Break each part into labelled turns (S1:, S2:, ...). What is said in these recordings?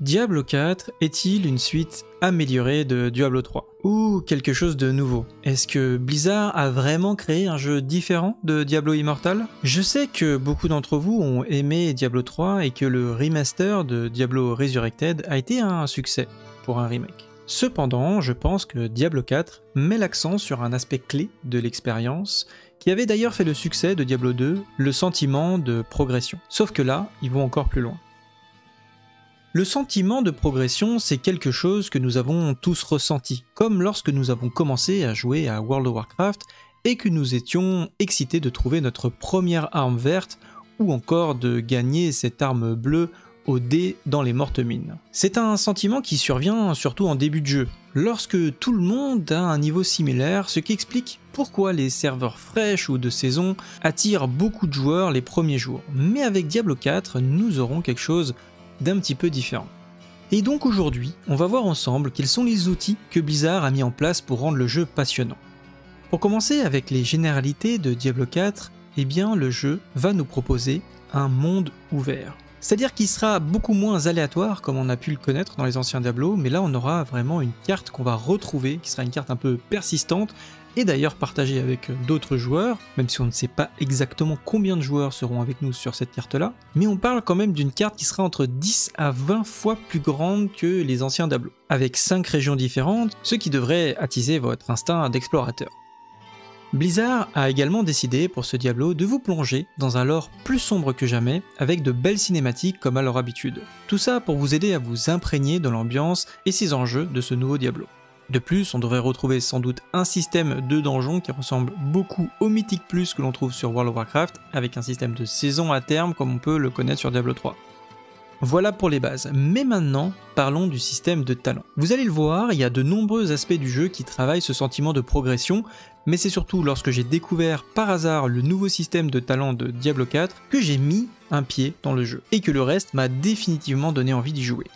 S1: Diablo 4 est-il une suite améliorée de Diablo 3 ou quelque chose de nouveau? Est-ce que Blizzard a vraiment créé un jeu différent de Diablo Immortal? Je sais que beaucoup d'entre vous ont aimé Diablo 3 et que le remaster de Diablo Resurrected a été un succès pour un remake. Cependant, je pense que Diablo 4 met l'accent sur un aspect clé de l'expérience qui avait d'ailleurs fait le succès de Diablo 2, le sentiment de progression. Sauf que là, ils vont encore plus loin. Le sentiment de progression, c'est quelque chose que nous avons tous ressenti, comme lorsque nous avons commencé à jouer à World of Warcraft et que nous étions excités de trouver notre première arme verte ou encore de gagner cette arme bleue au dé dans les mortes mines. C'est un sentiment qui survient surtout en début de jeu, lorsque tout le monde a un niveau similaire, ce qui explique pourquoi les serveurs fraîches ou de saison attirent beaucoup de joueurs les premiers jours. Mais avec Diablo 4, nous aurons quelque chose d'un petit peu différent. Et donc aujourd'hui, on va voir ensemble quels sont les outils que Blizzard a mis en place pour rendre le jeu passionnant. Pour commencer avec les généralités de Diablo 4, eh bien le jeu va nous proposer un monde ouvert. C'est-à-dire qu'il sera beaucoup moins aléatoire comme on a pu le connaître dans les anciens Diablo, mais là on aura vraiment une carte qu'on va retrouver, qui sera une carte un peu persistante, et d'ailleurs partagée avec d'autres joueurs, même si on ne sait pas exactement combien de joueurs seront avec nous sur cette carte-là, mais on parle quand même d'une carte qui sera entre 10 à 20 fois plus grande que les anciens Diablo, avec 5 régions différentes, ce qui devrait attiser votre instinct d'explorateur. Blizzard a également décidé pour ce Diablo de vous plonger dans un lore plus sombre que jamais, avec de belles cinématiques comme à leur habitude. Tout ça pour vous aider à vous imprégner de l'ambiance et ses enjeux de ce nouveau Diablo. De plus, on devrait retrouver sans doute un système de donjons qui ressemble beaucoup au Mythic Plus que l'on trouve sur World of Warcraft, avec un système de saison à terme comme on peut le connaître sur Diablo 3. Voilà pour les bases, mais maintenant parlons du système de talent. Vous allez le voir, il y a de nombreux aspects du jeu qui travaillent ce sentiment de progression, mais c'est surtout lorsque j'ai découvert par hasard le nouveau système de talent de Diablo 4 que j'ai mis un pied dans le jeu, et que le reste m'a définitivement donné envie d'y jouer.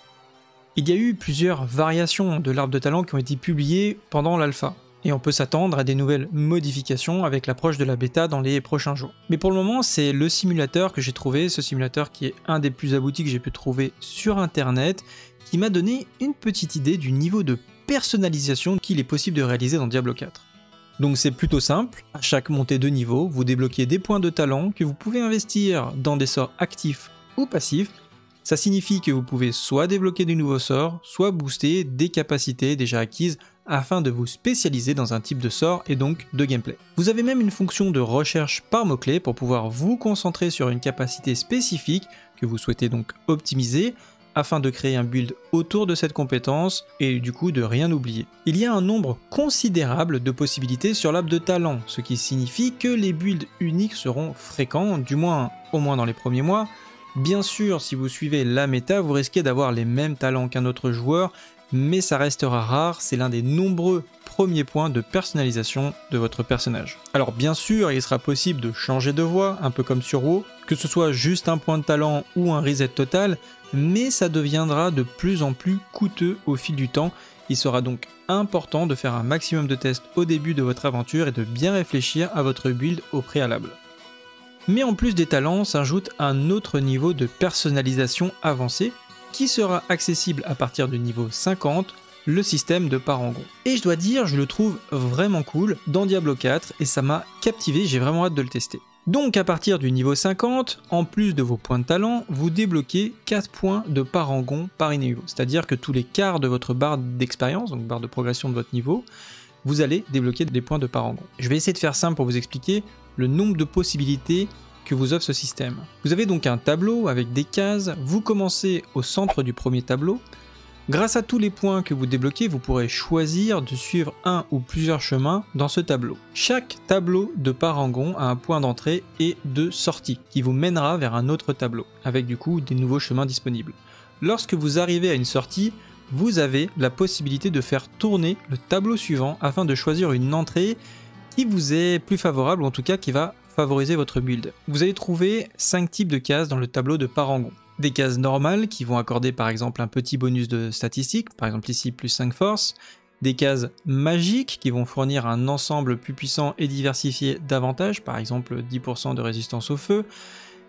S1: Il y a eu plusieurs variations de l'arbre de talent qui ont été publiées pendant l'alpha, et on peut s'attendre à des nouvelles modifications avec l'approche de la bêta dans les prochains jours. Mais pour le moment, c'est le simulateur que j'ai trouvé, ce simulateur qui est un des plus aboutis que j'ai pu trouver sur internet, qui m'a donné une petite idée du niveau de personnalisation qu'il est possible de réaliser dans Diablo 4. Donc c'est plutôt simple, à chaque montée de niveau, vous débloquez des points de talent que vous pouvez investir dans des sorts actifs ou passifs. Ça signifie que vous pouvez soit débloquer de nouveaux sorts, soit booster des capacités déjà acquises afin de vous spécialiser dans un type de sort et donc de gameplay. Vous avez même une fonction de recherche par mots-clés pour pouvoir vous concentrer sur une capacité spécifique que vous souhaitez donc optimiser afin de créer un build autour de cette compétence et du coup de rien oublier. Il y a un nombre considérable de possibilités sur l'arbre de talent, ce qui signifie que les builds uniques seront fréquents, du moins au moins dans les premiers mois. Bien sûr, si vous suivez la méta, vous risquez d'avoir les mêmes talents qu'un autre joueur, mais ça restera rare, c'est l'un des nombreux premiers points de personnalisation de votre personnage. Alors bien sûr, il sera possible de changer de voix, un peu comme sur WoW, que ce soit juste un point de talent ou un reset total, mais ça deviendra de plus en plus coûteux au fil du temps. Il sera donc important de faire un maximum de tests au début de votre aventure et de bien réfléchir à votre build au préalable. Mais en plus des talents, s'ajoute un autre niveau de personnalisation avancé qui sera accessible à partir du niveau 50, le système de parangon. Et je dois dire, je le trouve vraiment cool dans Diablo 4 et ça m'a captivé, j'ai vraiment hâte de le tester. Donc à partir du niveau 50, en plus de vos points de talent, vous débloquez 4 points de parangon par niveau. C'est-à-dire que tous les quarts de votre barre d'expérience, donc barre de progression de votre niveau, vous allez débloquer des points de parangon. Je vais essayer de faire simple pour vous expliquer le nombre de possibilités que vous offre ce système. Vous avez donc un tableau avec des cases, vous commencez au centre du premier tableau. Grâce à tous les points que vous débloquez, vous pourrez choisir de suivre un ou plusieurs chemins dans ce tableau. Chaque tableau de parangon a un point d'entrée et de sortie qui vous mènera vers un autre tableau, avec du coup des nouveaux chemins disponibles. Lorsque vous arrivez à une sortie, vous avez la possibilité de faire tourner le tableau suivant afin de choisir une entrée qui vous est plus favorable, ou en tout cas qui va favoriser votre build. Vous allez trouver 5 types de cases dans le tableau de parangon. Des cases normales qui vont accorder par exemple un petit bonus de statistiques, par exemple ici plus 5 force. Des cases magiques qui vont fournir un ensemble plus puissant et diversifié d'avantages, par exemple 10% de résistance au feu.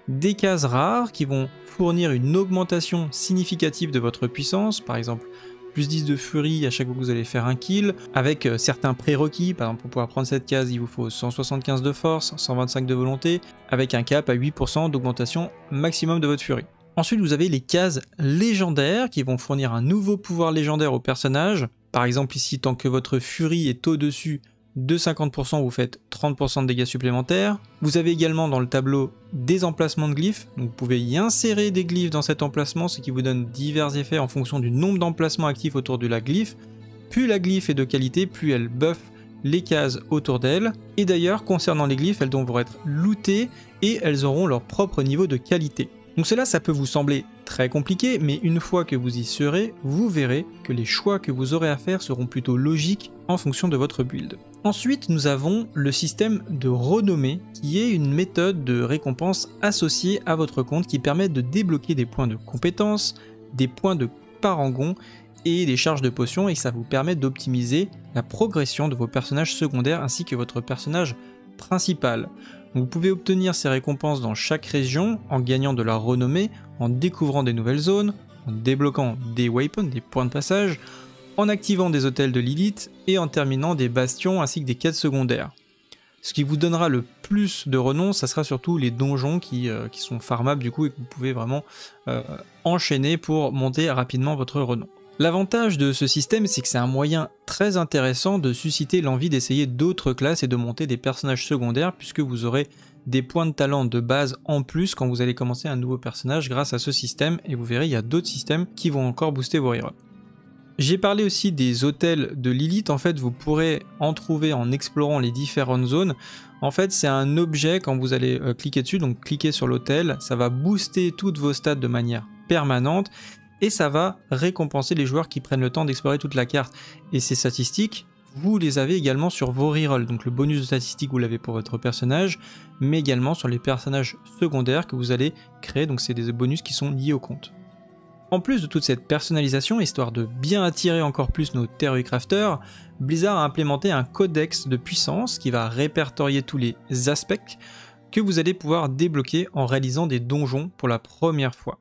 S1: des cases rares qui vont fournir une augmentation significative de votre puissance, par exemple plus 10 de furie à chaque fois que vous allez faire un kill, avec certains prérequis. Par exemple, pour pouvoir prendre cette case, il vous faut 175 de force, 125 de volonté, avec un cap à 8% d'augmentation maximum de votre furie. Ensuite, vous avez les cases légendaires qui vont fournir un nouveau pouvoir légendaire au personnage. Par exemple ici, tant que votre furie est au-dessus de 50%, vous faites 30% de dégâts supplémentaires. Vous avez également dans le tableau des emplacements de glyphes, donc vous pouvez y insérer des glyphes dans cet emplacement, ce qui vous donne divers effets en fonction du nombre d'emplacements actifs autour de la glyphe. Plus la glyphe est de qualité, plus elle buff les cases autour d'elle. Et d'ailleurs, concernant les glyphes, elles devront être lootées et elles auront leur propre niveau de qualité. Donc cela, ça peut vous sembler très compliqué, mais une fois que vous y serez, vous verrez que les choix que vous aurez à faire seront plutôt logiques en fonction de votre build. Ensuite, nous avons le système de renommée, qui est une méthode de récompense associée à votre compte qui permet de débloquer des points de compétence, des points de parangon et des charges de potions, et ça vous permet d'optimiser la progression de vos personnages secondaires ainsi que votre personnage principal. Vous pouvez obtenir ces récompenses dans chaque région en gagnant de la renommée, en découvrant des nouvelles zones, en débloquant des waypoints, des points de passage, en activant des hôtels de Lilith et en terminant des bastions ainsi que des quêtes secondaires. Ce qui vous donnera le plus de renom, ça sera surtout les donjons qui sont farmables du coup et que vous pouvez vraiment enchaîner pour monter rapidement votre renom. L'avantage de ce système, c'est que c'est un moyen très intéressant de susciter l'envie d'essayer d'autres classes et de monter des personnages secondaires, puisque vous aurez des points de talent de base en plus quand vous allez commencer un nouveau personnage grâce à ce système, et vous verrez il y a d'autres systèmes qui vont encore booster vos rerolls. J'ai parlé aussi des hôtels de Lilith. En fait vous pourrez en trouver en explorant les différentes zones. En fait c'est un objet, quand vous allez cliquer dessus, donc cliquez sur l'hôtel, ça va booster toutes vos stats de manière permanente, et ça va récompenser les joueurs qui prennent le temps d'explorer toute la carte. Et ces statistiques, vous les avez également sur vos rerolls, donc le bonus de statistiques vous l'avez pour votre personnage, mais également sur les personnages secondaires que vous allez créer, donc c'est des bonus qui sont liés au compte. En plus de toute cette personnalisation, histoire de bien attirer encore plus nos Theory Crafters, Blizzard a implémenté un codex de puissance qui va répertorier tous les aspects que vous allez pouvoir débloquer en réalisant des donjons pour la première fois.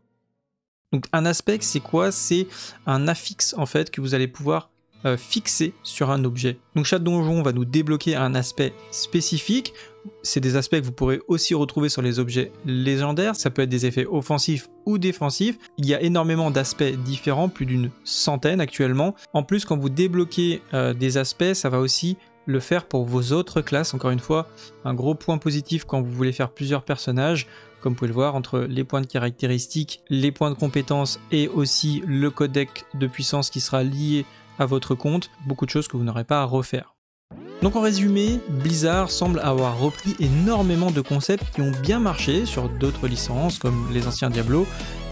S1: Donc un aspect, c'est quoi? C'est un affixe en fait que vous allez pouvoir fixer sur un objet. Donc chaque donjon va nous débloquer un aspect spécifique. C'est des aspects que vous pourrez aussi retrouver sur les objets légendaires. Ça peut être des effets offensifs ou défensifs. Il y a énormément d'aspects différents, plus d'une centaine actuellement. En plus, quand vous débloquez des aspects, ça va aussi le faire pour vos autres classes. Encore une fois, un gros point positif quand vous voulez faire plusieurs personnages. Comme vous pouvez le voir, entre les points de caractéristiques, les points de compétences et aussi le codec de puissance qui sera lié à votre compte, beaucoup de choses que vous n'aurez pas à refaire. Donc en résumé, Blizzard semble avoir repris énormément de concepts qui ont bien marché sur d'autres licences comme les anciens Diablo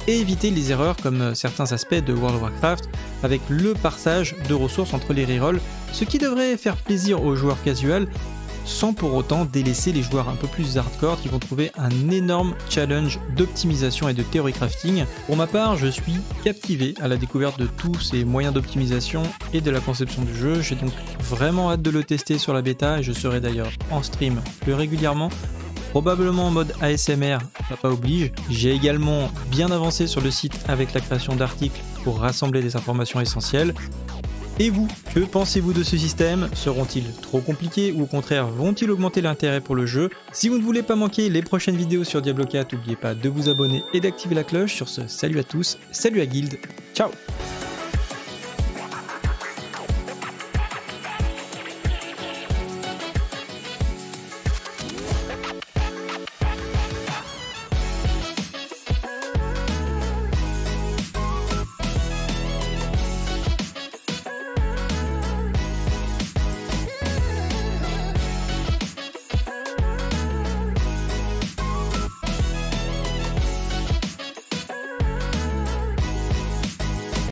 S1: et éviter les erreurs comme certains aspects de World of Warcraft avec le partage de ressources entre les rerolls, ce qui devrait faire plaisir aux joueurs casuals sans pour autant délaisser les joueurs un peu plus hardcore qui vont trouver un énorme challenge d'optimisation et de theory crafting. Pour ma part, je suis captivé à la découverte de tous ces moyens d'optimisation et de la conception du jeu. J'ai donc vraiment hâte de le tester sur la bêta et je serai d'ailleurs en stream plus régulièrement, probablement en mode ASMR, papa oblige. J'ai également bien avancé sur le site avec la création d'articles pour rassembler des informations essentielles. Et vous, que pensez-vous de ce système? Seront-ils trop compliqués ou au contraire vont-ils augmenter l'intérêt pour le jeu? Si vous ne voulez pas manquer les prochaines vidéos sur Diablo 4, n'oubliez pas de vous abonner et d'activer la cloche. Sur ce, salut à tous, salut à Guild, ciao!